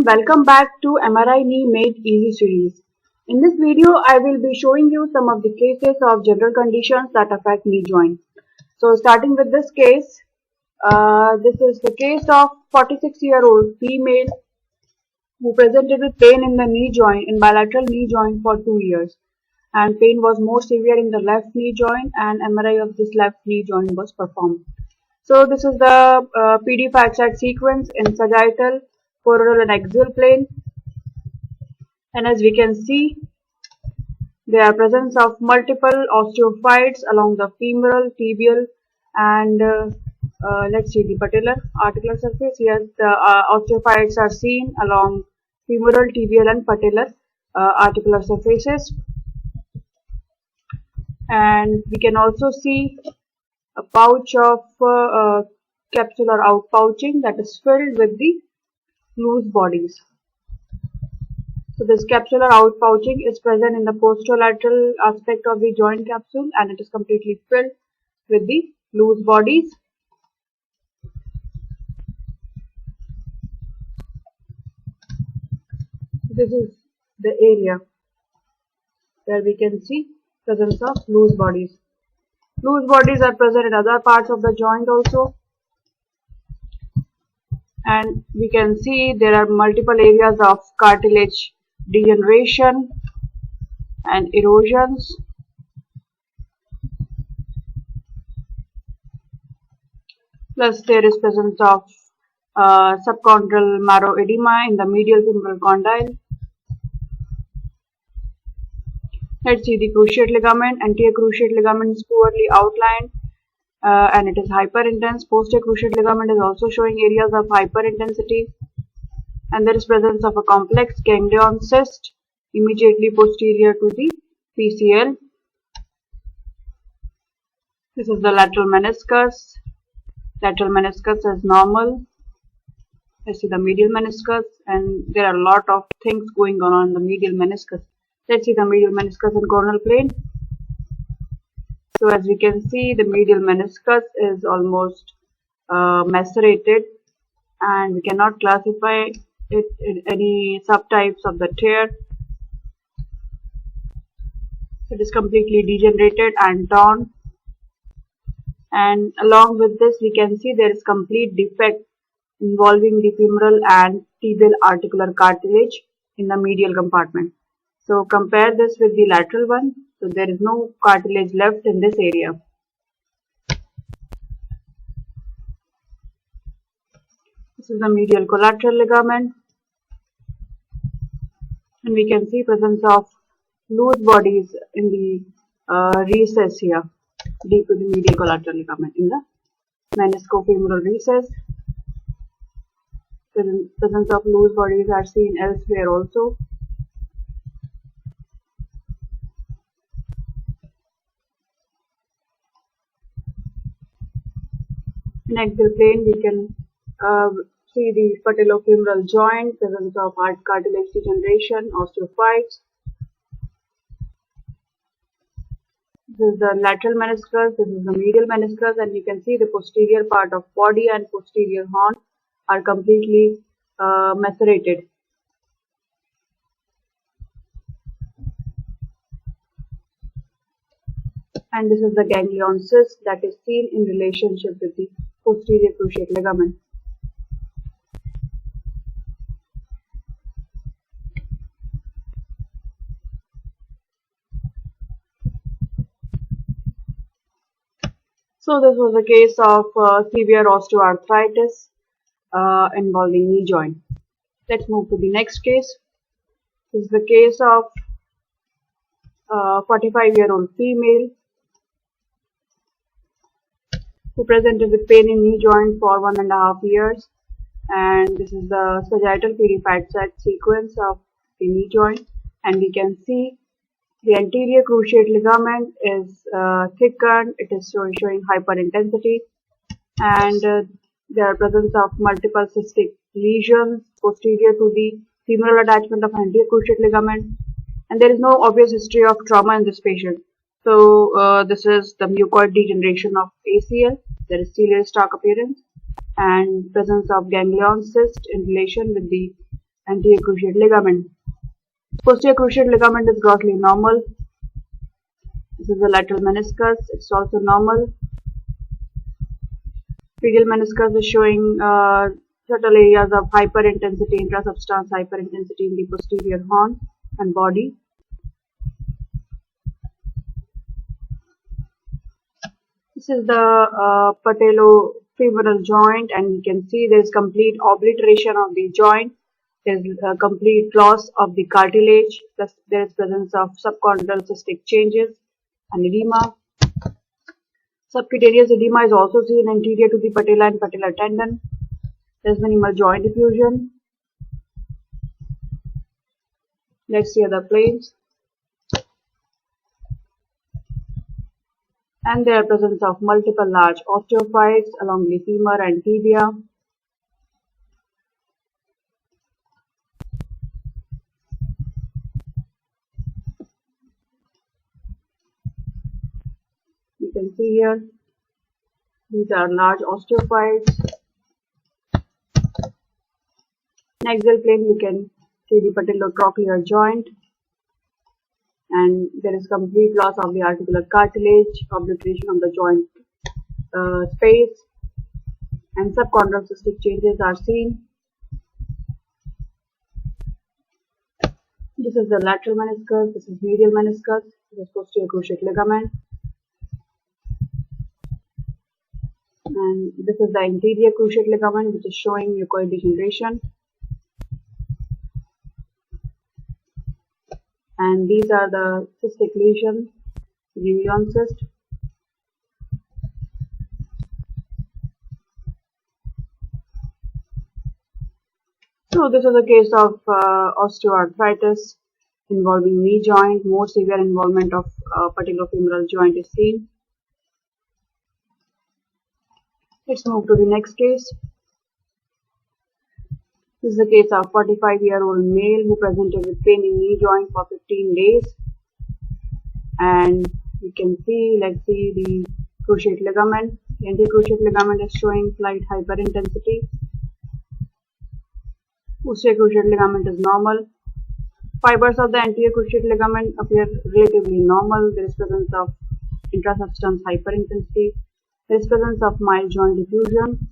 Welcome back to MRI Knee Made Easy series. In this video, I will be showing you some of the cases of general conditions that affect knee joint. So starting with this case, this is the case of 46-year-old female who presented with pain in the knee joint, in bilateral knee joint for 2 years. And pain was more severe in the left knee joint, and MRI of this left knee joint was performed. So this is the PD facet sequence in sagittal, coronal and axial plane, and as we can see, there are presence of multiple osteophytes along the femoral, tibial, and let's see the patellar articular surface. Here the osteophytes are seen along femoral, tibial, and patellar articular surfaces, and we can also see a pouch of capsular outpouching that is filled with the loose bodies. So this capsular outpouching is present in the posterolateral aspect of the joint capsule, and it is completely filled with the loose bodies. This is the area where we can see presence of loose bodies. Loose bodies are present in other parts of the joint also, and we can see there are multiple areas of cartilage degeneration and erosions. Plus there is presence of subchondral marrow edema in the medial femoral condyle. Let's see the cruciate ligament. Anterior cruciate ligament is poorly outlined and it is hyperintense. Posterior cruciate ligament is also showing areas of hyperintensity, and there is presence of a complex ganglion cyst immediately posterior to the PCL. This is the lateral meniscus. Lateral meniscus is normal. Let's see the medial meniscus, and there are a lot of things going on in the medial meniscus. Let's see the medial meniscus in coronal plane. So as we can see, the medial meniscus is almost macerated, and we cannot classify it in any subtypes of the tear. It is completely degenerated and torn, and along with this we can see there is complete defect involving the femoral and tibial articular cartilage in the medial compartment. So compare this with the lateral one. So there is no cartilage left in this area. This is the medial collateral ligament, and we can see presence of loose bodies in the recess here, deep to the medial collateral ligament in the meniscofemoral recess. The presence of loose bodies are seen elsewhere also. In axial plane, we can see the patellofemoral joint, presence of cartilage degeneration, osteophytes. This is the lateral meniscus, this is the medial meniscus, and you can see the posterior part of body and posterior horn are completely macerated. And this is the ganglion cyst that is seen in relationship with the posterior cruciate ligament. So this was a case of severe osteoarthritis involving knee joint. Let's move to the next case. This is the case of 45-year-old female who presented with pain in knee joint for 1.5 years, and this is the sagittal PD facet sequence of the knee joint, and we can see the anterior cruciate ligament is thickened. It is showing hyperintensity, and there are presence of multiple cystic lesions posterior to the femoral attachment of anterior cruciate ligament, and there is no obvious history of trauma in this patient. So this is the mucoid degeneration of ACL. There is ciliary stalk appearance and presence of ganglion cyst in relation with the anterior cruciate ligament. Posterior cruciate ligament is grossly normal. This is the lateral meniscus. It's also normal. Medial meniscus is showing subtle areas of hyperintensity, intrasubstance hyperintensity in the posterior horn and body. This is the patellofemoral joint, and you can see there is complete obliteration of the joint. There is a complete loss of the cartilage. Plus there is presence of subchondral cystic changes and edema. Subcutaneous edema is also seen anterior to the patella and patellar tendon. There is minimal joint effusion. Let's see other planes. And there are presence of multiple large osteophytes along the femur and tibia. You can see here, these are large osteophytes. In axial plane, you can see the patellotrochlear joint, and there is complete loss of the articular cartilage, obliteration of the joint space, and subchondral cystic changes are seen. This is the lateral meniscus, this is medial meniscus, this is posterior cruciate ligament, and this is the anterior cruciate ligament, which is showing mucoid degeneration. And these are the cystic lesions, ganglion cyst. So this is a case of osteoarthritis involving knee joint. More severe involvement of patellofemoral joint is seen. Let's move to the next case. This is a case of 45-year-old male who presented with pain in knee joint for 15 days. And you can see, let's see the cruciate ligament. The anterior cruciate ligament is showing slight hyperintensity. Posterior cruciate ligament is normal. Fibers of the anterior cruciate ligament appear relatively normal. There is presence of intrasubstance hyperintensity. There is presence of mild joint diffusion.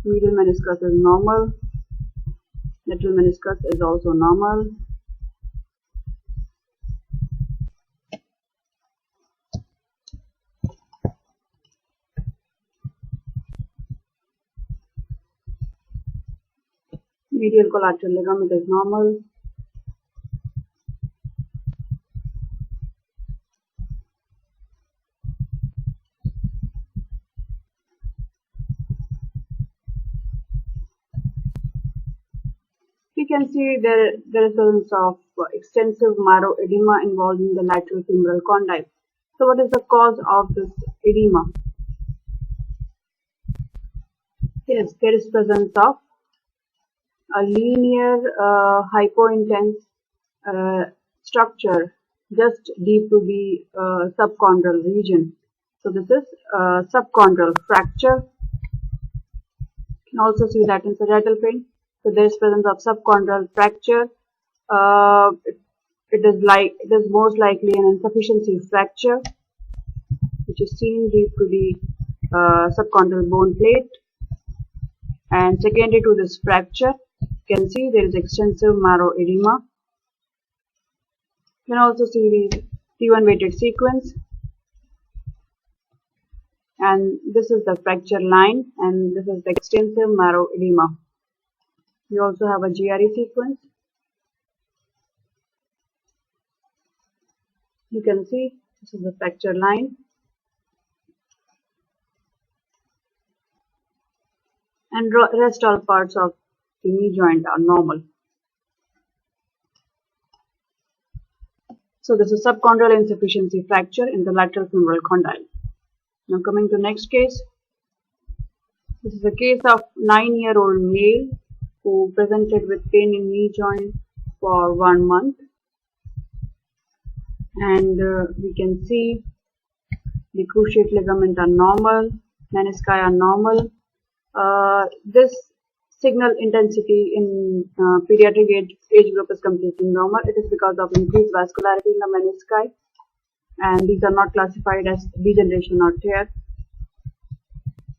Medial meniscus is normal. Lateral meniscus is also normal. Medial collateral ligament is normal. You can see there is presence of extensive marrow edema involving the lateral femoral condyle. So what is the cause of this edema? Yes, there is presence of a linear hypointense structure just deep to the subchondral region. So this is subchondral fracture. You can also see that in sagittal plane. So there is presence of subchondral fracture. It is most likely an insufficiency fracture, which is seen deep to the subchondral bone plate. And secondary to this fracture, you can see there is extensive marrow edema. You can also see the T1 weighted sequence. And this is the fracture line, and this is the extensive marrow edema. We also have a GRE sequence. You can see this is the fracture line. And rest all parts of the knee joint are normal. So this is subchondral insufficiency fracture in the lateral femoral condyle. Now coming to next case. This is a case of 9-year-old male who presented with pain in knee joint for 1 month. And we can see the cruciate ligament are normal, menisci are normal. This signal intensity in pediatric age group is completely normal. It is because of increased vascularity in the menisci, and these are not classified as degeneration or tear.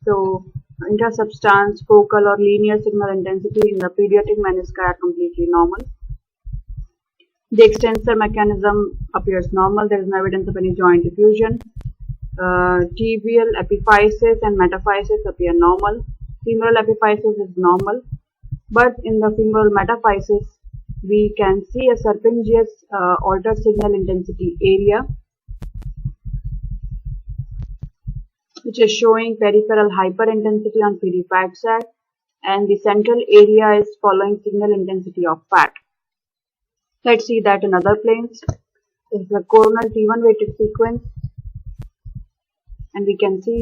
So intrasubstance, focal or linear signal intensity in the pediatric menisci are completely normal. The extensor mechanism appears normal. There is no evidence of any joint effusion. Tibial epiphysis and metaphysis appear normal. Femoral epiphysis is normal, but in the femoral metaphysis, we can see a serpingeous altered signal intensity area, which is showing peripheral hyperintensity on PD fat side, and the central area is following signal intensity of fat. Let's see that in other planes. This is a coronal T1 weighted sequence, and we can see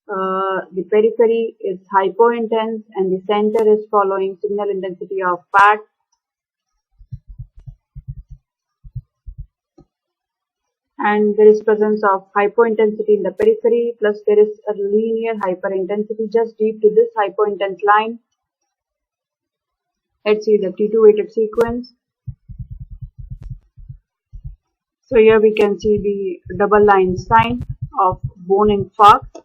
the periphery is hypointense and the center is following signal intensity of fat. And there is presence of hypointensity in the periphery, plus there is a linear hyperintensity just deep to this hypointense line. Let's see the T2 weighted sequence. So here we can see the double line sign of bone infarct,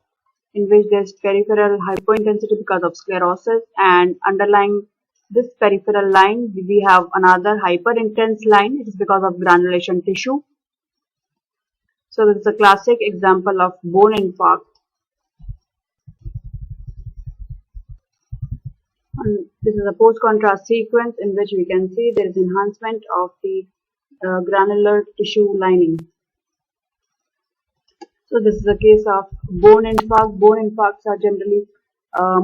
in which there is peripheral hypointensity because of sclerosis, and underlying this peripheral line we have another hyperintense line. It is because of granulation tissue. So this is a classic example of bone infarct. And this is a post-contrast sequence in which we can see there is enhancement of the granular tissue lining. So this is a case of bone infarct. Bone infarcts are generally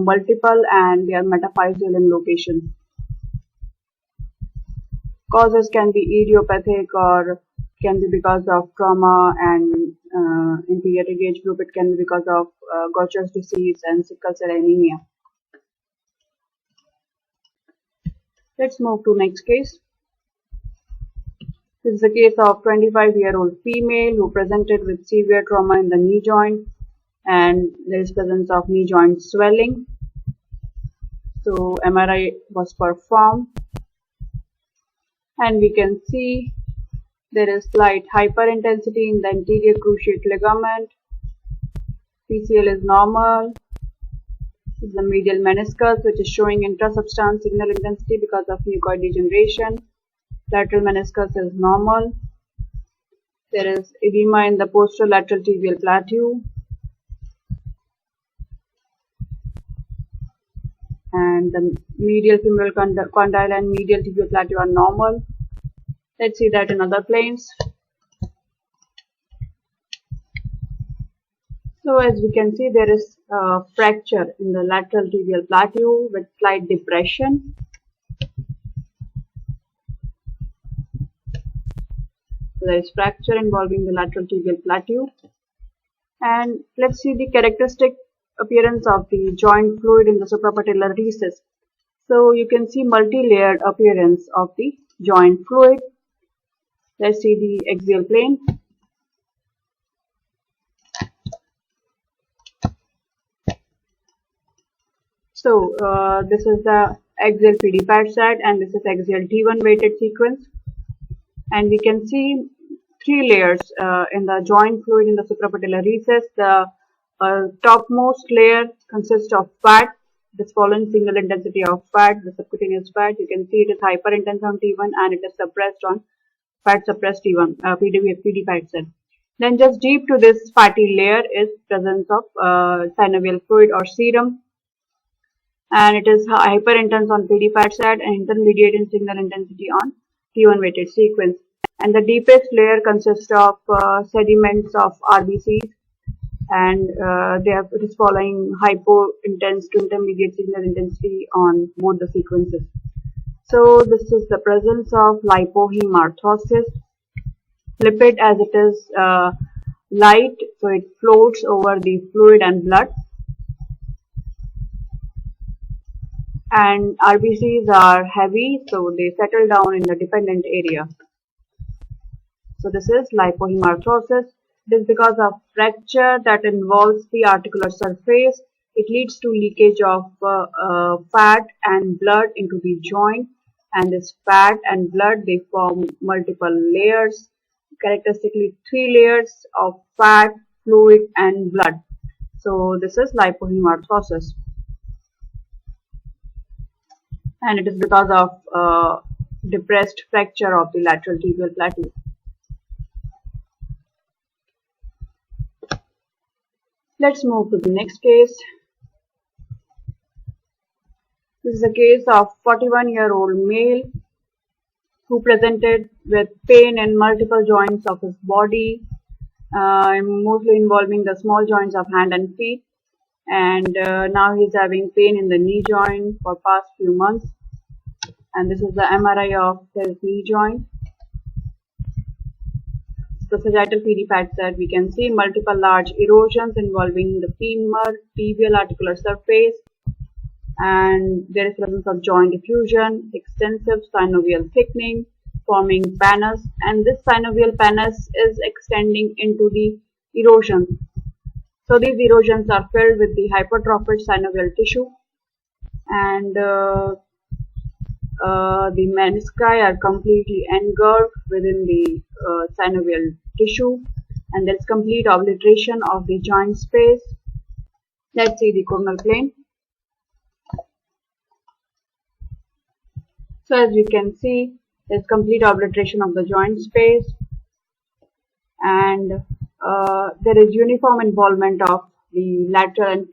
multiple and they are metaphyseal in location. Causes can be idiopathic or can be because of trauma, and in pediatric age group it can be because of Gaucher's disease and sickle cell anemia. Let's move to next case. This is a case of 25-year-old female who presented with severe trauma in the knee joint, and there is presence of knee joint swelling. So MRI was performed, and we can see there is slight hyperintensity in the anterior cruciate ligament. PCL is normal. This is the medial meniscus, which is showing intrasubstance signal intensity because of mucoid degeneration. Lateral meniscus is normal. There is edema in the posterolateral tibial plateau, and the medial femoral condyle and medial tibial plateau are normal. Let's see that in other planes. So as we can see, there is a fracture in the lateral tibial plateau with slight depression. So there is fracture involving the lateral tibial plateau. And let's see the characteristic appearance of the joint fluid in the suprapatellar recess. So you can see multi-layered appearance of the joint fluid. Let's see the axial plane. So this is the axial PD fat set, and this is axial T1 weighted sequence. And we can see three layers in the joint fluid in the suprapatellar recess. The topmost layer consists of fat. It is following single intensity of fat, the subcutaneous fat. You can see it is hyperintense on T1 and it is suppressed on fat suppressed T1, PD fat cell. Then just deep to this fatty layer is presence of synovial fluid or serum, and it is hyperintense on PD fat side and intermediate in signal intensity on T1 weighted sequence. And the deepest layer consists of sediments of RBCs, and it is following hypo-intense to intermediate signal intensity on both the sequences. So this is the presence of lipohemarthrosis. Lipid, as it is light, so it floats over the fluid and blood. And RBCs are heavy, so they settle down in the dependent area. So this is lipohemarthrosis. It is because of fracture that involves the articular surface it leads to leakage of fat and blood into the joint, and this fat and blood, they form multiple layers, characteristically 3 layers of fat, fluid and blood. So this is lipohemarthrosis, and it is because of depressed fracture of the lateral tibial plateau. Let's move to the next case. This is a case of 41-year-old male who presented with pain in multiple joints of his body, mostly involving the small joints of hand and feet, and now he's having pain in the knee joint for past few months. And this is the MRI of his knee joint. The sagittal PD patch that we can see multiple large erosions involving the femur, tibial articular surface, and there is presence of joint effusion, extensive synovial thickening, forming pannus, and this synovial pannus is extending into the erosions. So these erosions are filled with the hypertrophic synovial tissue, and the menisci are completely engulfed within the synovial tissue, and there is complete obliteration of the joint space. Let's see the coronal plane. So as you can see, there is complete obliteration of the joint space, and there is uniform involvement of the lateral and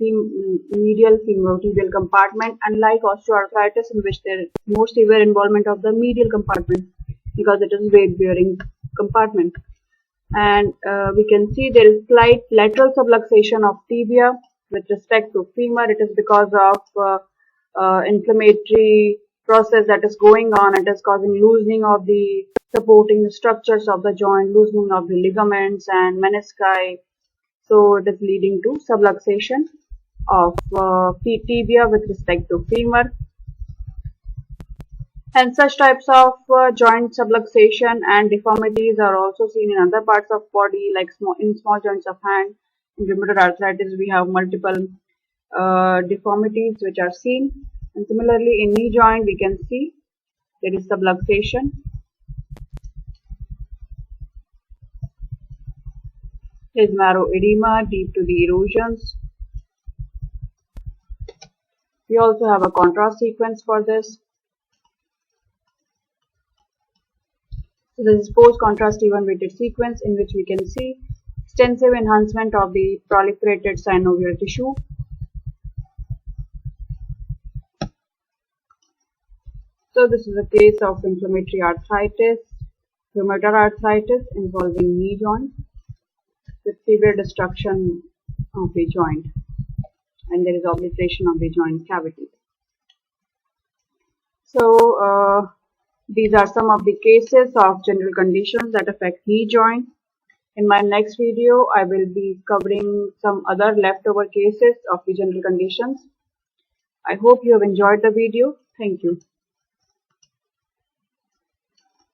medial femorotibial compartment, unlike osteoarthritis, in which there is more severe involvement of the medial compartment because it is weight bearing compartment. And we can see there is slight lateral subluxation of tibia with respect to femur. It is because of inflammatory process that is going on. It is causing loosening of the supporting structures of the joint, loosening of the ligaments and menisci. So it is leading to subluxation of tibia with respect to femur. And such types of joint subluxation and deformities are also seen in other parts of body, like in small joints of hand. In rheumatoid arthritis, we have multiple deformities which are seen. And similarly, in knee joint, we can see there is subluxation. There is marrow edema deep to the erosions. We also have a contrast sequence for this. So this is post-contrast even weighted sequence in which we can see extensive enhancement of the proliferated synovial tissue. So this is a case of inflammatory arthritis, rheumatoid arthritis involving knee joint with severe destruction of the joint, and there is obliteration of the joint cavity. So these are some of the cases of general conditions that affect knee joint. In my next video, I will be covering some other leftover cases of the general conditions. I hope you have enjoyed the video. Thank you.